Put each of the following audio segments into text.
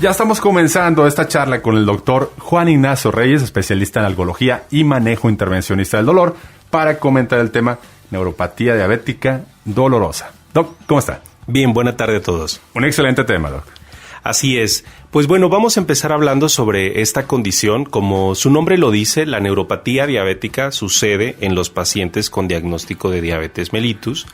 Ya estamos comenzando esta charla con el doctor Juan Ignacio Reyes, especialista en algología y manejo intervencionista del dolor, para comentar el tema neuropatía diabética dolorosa. Doc, ¿cómo está? Bien, buena tarde a todos. Un excelente tema, Doc. Así es. Pues bueno, vamos a empezar hablando sobre esta condición. Como su nombre lo dice, la neuropatía diabética sucede en los pacientes con diagnóstico de diabetes mellitus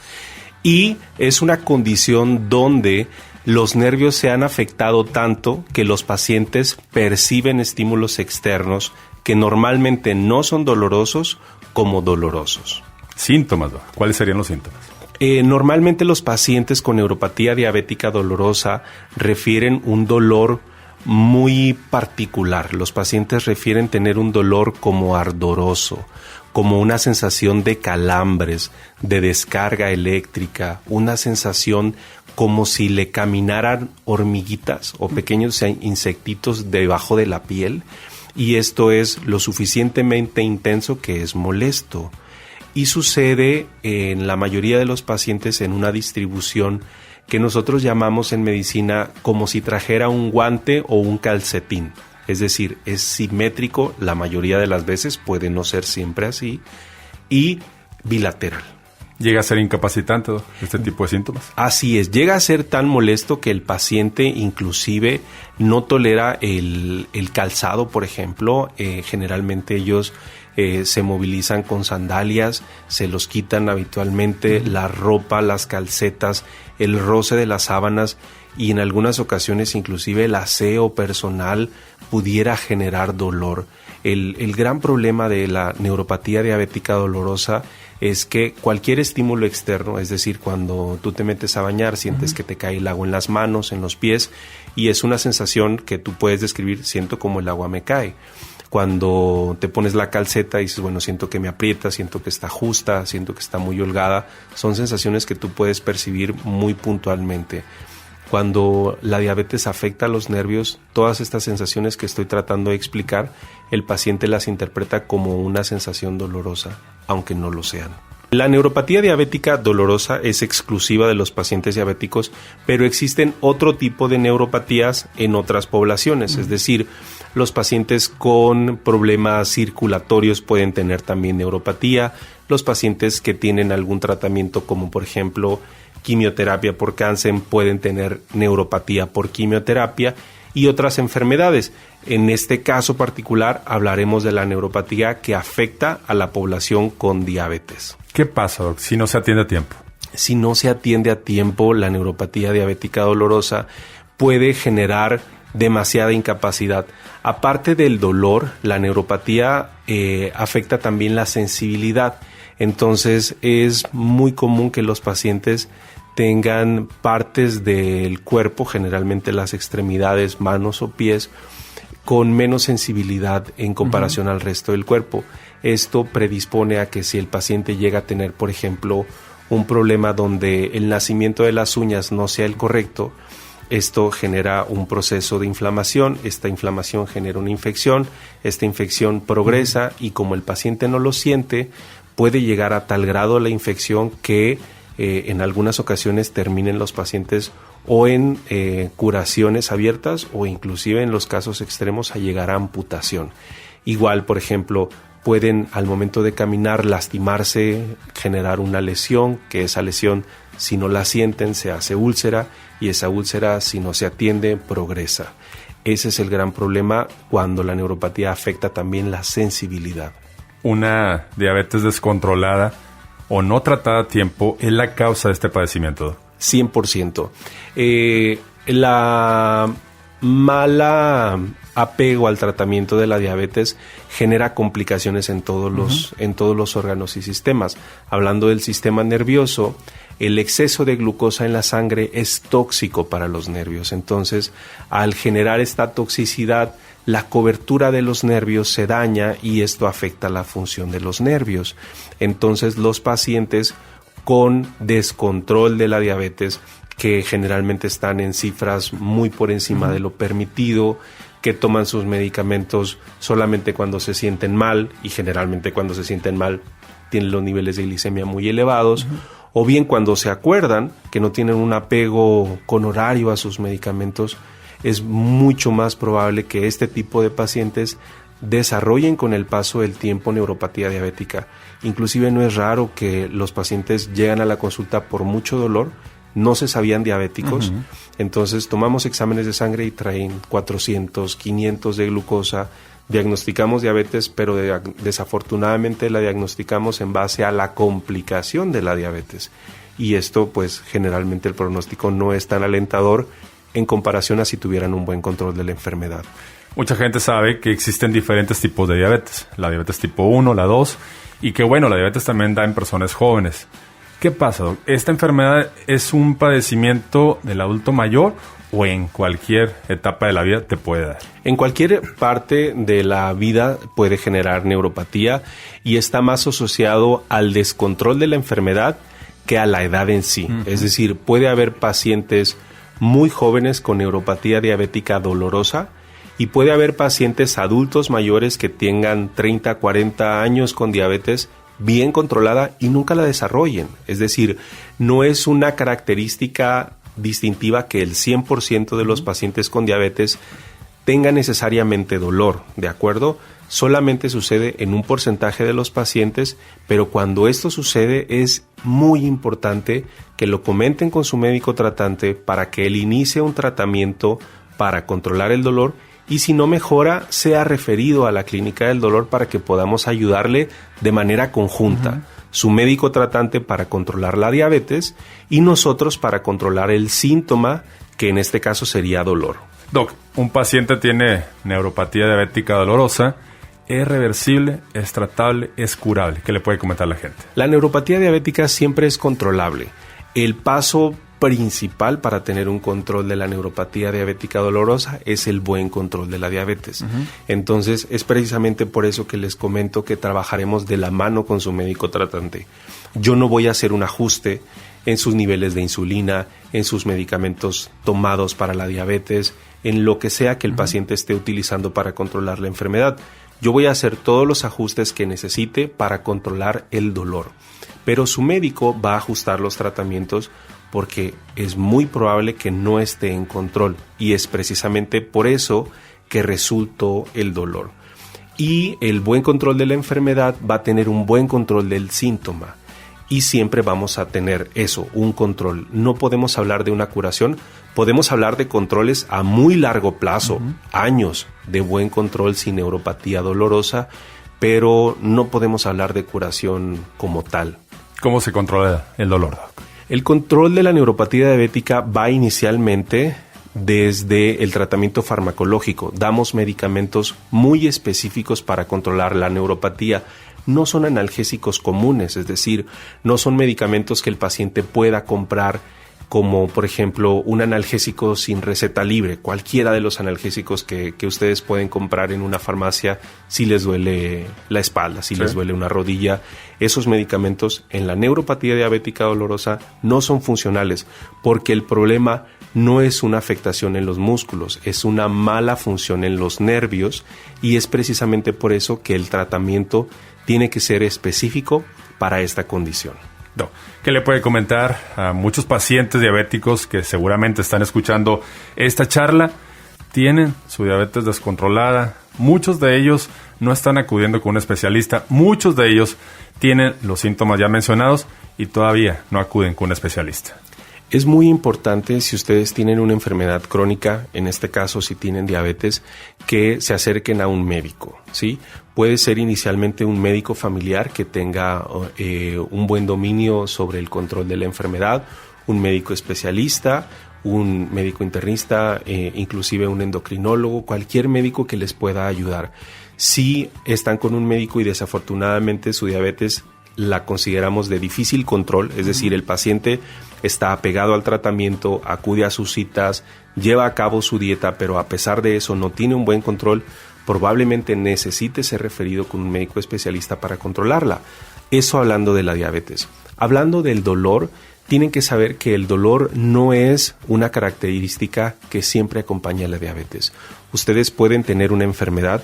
y es una condición donde los nervios se han afectado tanto que los pacientes perciben estímulos externos que normalmente no son dolorosos como dolorosos. Síntomas, Doc. ¿Cuáles serían los síntomas? Normalmente los pacientes con neuropatía diabética dolorosa refieren un dolor muy particular. Los pacientes refieren tener un dolor como ardoroso, como una sensación de calambres, de descarga eléctrica, una sensación como si le caminaran hormiguitas o pequeños insectitos debajo de la piel, y esto es lo suficientemente intenso que es molesto. Y sucede en la mayoría de los pacientes en una distribución que nosotros llamamos en medicina como si trajera un guante o un calcetín. Es decir, es simétrico la mayoría de las veces, puede no ser siempre así, y bilateral. ¿Llega a ser incapacitante este tipo de síntomas? Así es, llega a ser tan molesto que el paciente inclusive no tolera el calzado, por ejemplo. Generalmente ellos se movilizan con sandalias, se los quitan habitualmente, la ropa, las calcetas, el roce de las sábanas y en algunas ocasiones inclusive el aseo personal pudiera generar dolor. El gran problema de la neuropatía diabética dolorosa es que cualquier estímulo externo, es decir, cuando tú te metes a bañar, sientes que te cae el agua en las manos, en los pies, y es una sensación que tú puedes describir, siento como el agua me cae. Cuando te pones la calceta y dices, bueno, siento que me aprieta, siento que está justa, siento que está muy holgada, son sensaciones que tú puedes percibir muy puntualmente. Cuando la diabetes afecta a los nervios, todas estas sensaciones que estoy tratando de explicar, el paciente las interpreta como una sensación dolorosa, aunque no lo sean. La neuropatía diabética dolorosa es exclusiva de los pacientes diabéticos, pero existen otro tipo de neuropatías en otras poblaciones, es decir, los pacientes con problemas circulatorios pueden tener también neuropatía, los pacientes que tienen algún tratamiento como por ejemplo quimioterapia por cáncer pueden tener neuropatía por quimioterapia y otras enfermedades. En este caso particular hablaremos de la neuropatía que afecta a la población con diabetes. ¿Qué pasa, Doc, si no se atiende a tiempo? Si no se atiende a tiempo, la neuropatía diabética dolorosa puede generar demasiada incapacidad. Aparte del dolor, la neuropatía afecta también la sensibilidad. Entonces es muy común que los pacientes tengan partes del cuerpo, generalmente las extremidades, manos o pies, con menos sensibilidad en comparación al resto del cuerpo. Esto predispone a que si el paciente llega a tener, por ejemplo, un problema donde el nacimiento de las uñas no sea el correcto, esto genera un proceso de inflamación, esta inflamación genera una infección, esta infección progresa y como el paciente no lo siente, puede llegar a tal grado la infección que en algunas ocasiones terminen los pacientes o en curaciones abiertas o inclusive en los casos extremos a llegar a amputación. Igual, por ejemplo, pueden al momento de caminar lastimarse, generar una lesión, que esa lesión si no la sienten se hace úlcera y esa úlcera si no se atiende progresa. Ese es el gran problema cuando la neuropatía afecta también la sensibilidad. Una diabetes descontrolada o no tratada a tiempo es la causa de este padecimiento. 100%. La mala apego al tratamiento de la diabetes genera complicaciones en todos los órganos y sistemas. Hablando del sistema nervioso, el exceso de glucosa en la sangre es tóxico para los nervios. Entonces, al generar esta toxicidad, la cobertura de los nervios se daña y esto afecta la función de los nervios. Entonces, los pacientes con descontrol de la diabetes, que generalmente están en cifras muy por encima de lo permitido, que toman sus medicamentos solamente cuando se sienten mal y generalmente cuando se sienten mal tienen los niveles de glicemia muy elevados, o bien cuando se acuerdan que no tienen un apego con horario a sus medicamentos, es mucho más probable que este tipo de pacientes desarrollen con el paso del tiempo neuropatía diabética. Inclusive no es raro que los pacientes llegan a la consulta por mucho dolor, no se sabían diabéticos, entonces tomamos exámenes de sangre y traen 400, 500 de glucosa, diagnosticamos diabetes, pero desafortunadamente la diagnosticamos en base a la complicación de la diabetes. Y esto, pues, generalmente el pronóstico no es tan alentador en comparación a si tuvieran un buen control de la enfermedad. Mucha gente sabe que existen diferentes tipos de diabetes. La diabetes tipo 1, la 2, y que bueno, la diabetes también da en personas jóvenes. ¿Qué pasa, doc? ¿Esta enfermedad es un padecimiento del adulto mayor o en cualquier etapa de la vida te puede dar? En cualquier parte de la vida puede generar neuropatía y está más asociado al descontrol de la enfermedad que a la edad en sí. Es decir, puede haber pacientes muy jóvenes con neuropatía diabética dolorosa y puede haber pacientes adultos mayores que tengan 30, 40 años con diabetes bien controlada y nunca la desarrollen. Es decir, no es una característica distintiva que el 100% de los pacientes con diabetes tenga necesariamente dolor, ¿de acuerdo? Solamente sucede en un porcentaje de los pacientes, pero cuando esto sucede es muy importante que lo comenten con su médico tratante para que él inicie un tratamiento para controlar el dolor y si no mejora, sea referido a la clínica del dolor para que podamos ayudarle de manera conjunta. Su médico tratante para controlar la diabetes y nosotros para controlar el síntoma, que en este caso sería dolor. Doc, un paciente tiene neuropatía diabética dolorosa, ¿es reversible, es tratable, es curable? ¿Qué le puede comentar la gente? La neuropatía diabética siempre es controlable. El paso principal para tener un control de la neuropatía diabética dolorosa es el buen control de la diabetes. Entonces, es precisamente por eso que les comento que trabajaremos de la mano con su médico tratante. Yo no voy a hacer un ajuste en sus niveles de insulina, en sus medicamentos tomados para la diabetes, en lo que sea que el paciente esté utilizando para controlar la enfermedad. Yo voy a hacer todos los ajustes que necesite para controlar el dolor. Pero su médico va a ajustar los tratamientos porque es muy probable que no esté en control y es precisamente por eso que resultó el dolor. Y el buen control de la enfermedad va a tener un buen control del síntoma y siempre vamos a tener eso, un control. No podemos hablar de una curación, podemos hablar de controles a muy largo plazo, años de buen control sin neuropatía dolorosa, pero no podemos hablar de curación como tal. ¿Cómo se controla el dolor, doc? El control de la neuropatía diabética va inicialmente desde el tratamiento farmacológico. Damos medicamentos muy específicos para controlar la neuropatía. No son analgésicos comunes, es decir, no son medicamentos que el paciente pueda comprar como, por ejemplo, un analgésico sin receta libre. Cualquiera de los analgésicos que ustedes pueden comprar en una farmacia si les duele la espalda, si les duele una rodilla. Esos medicamentos en la neuropatía diabética dolorosa no son funcionales porque el problema no es una afectación en los músculos, es una mala función en los nervios y es precisamente por eso que el tratamiento tiene que ser específico para esta condición. ¿Qué le puede comentar a muchos pacientes diabéticos que seguramente están escuchando esta charla? Tienen su diabetes descontrolada, muchos de ellos no están acudiendo con un especialista, muchos de ellos tienen los síntomas ya mencionados y todavía no acuden con un especialista. Es muy importante, si ustedes tienen una enfermedad crónica, en este caso si tienen diabetes, que se acerquen a un médico, ¿sí? Puede ser inicialmente un médico familiar que tenga un buen dominio sobre el control de la enfermedad, un médico especialista, un médico internista, inclusive un endocrinólogo, cualquier médico que les pueda ayudar. Si están con un médico y desafortunadamente su diabetes la consideramos de difícil control, es decir, el paciente está apegado al tratamiento, acude a sus citas, lleva a cabo su dieta, pero a pesar de eso no tiene un buen control, probablemente necesite ser referido con un médico especialista para controlarla. Eso hablando de la diabetes. Hablando del dolor, tienen que saber que el dolor no es una característica que siempre acompaña a la diabetes. Ustedes pueden tener una enfermedad,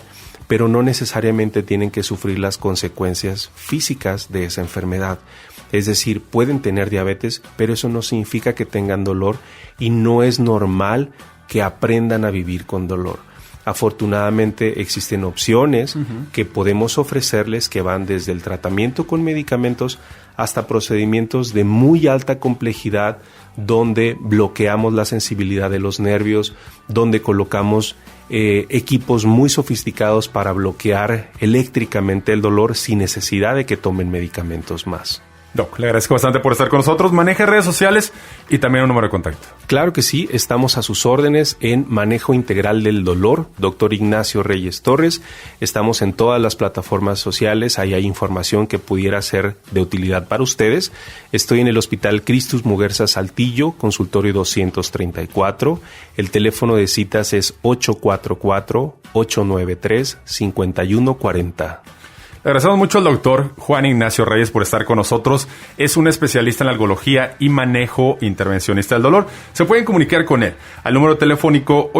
pero no necesariamente tienen que sufrir las consecuencias físicas de esa enfermedad. Es decir, pueden tener diabetes, pero eso no significa que tengan dolor y no es normal que aprendan a vivir con dolor. Afortunadamente existen opciones que podemos ofrecerles que van desde el tratamiento con medicamentos hasta procedimientos de muy alta complejidad donde bloqueamos la sensibilidad de los nervios, donde colocamos equipos muy sofisticados para bloquear eléctricamente el dolor sin necesidad de que tomen medicamentos más. Doc, le agradezco bastante por estar con nosotros. Maneje redes sociales y también un número de contacto. Claro que sí, estamos a sus órdenes en Manejo Integral del Dolor, Dr. Ignacio Reyes Torres. Estamos en todas las plataformas sociales, ahí hay información que pudiera ser de utilidad para ustedes. Estoy en el Hospital Christus Muguerza Saltillo, consultorio 234. El teléfono de citas es 844-893-5140. Le agradecemos mucho al doctor Juan Ignacio Reyes por estar con nosotros. Es un especialista en algología y manejo intervencionista del dolor. Se pueden comunicar con él al número telefónico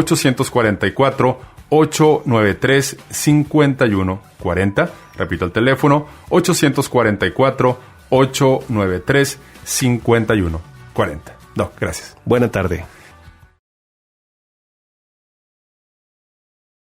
844-893-5140. Repito el teléfono, 844-893-5140. Doc, gracias. Buena tarde.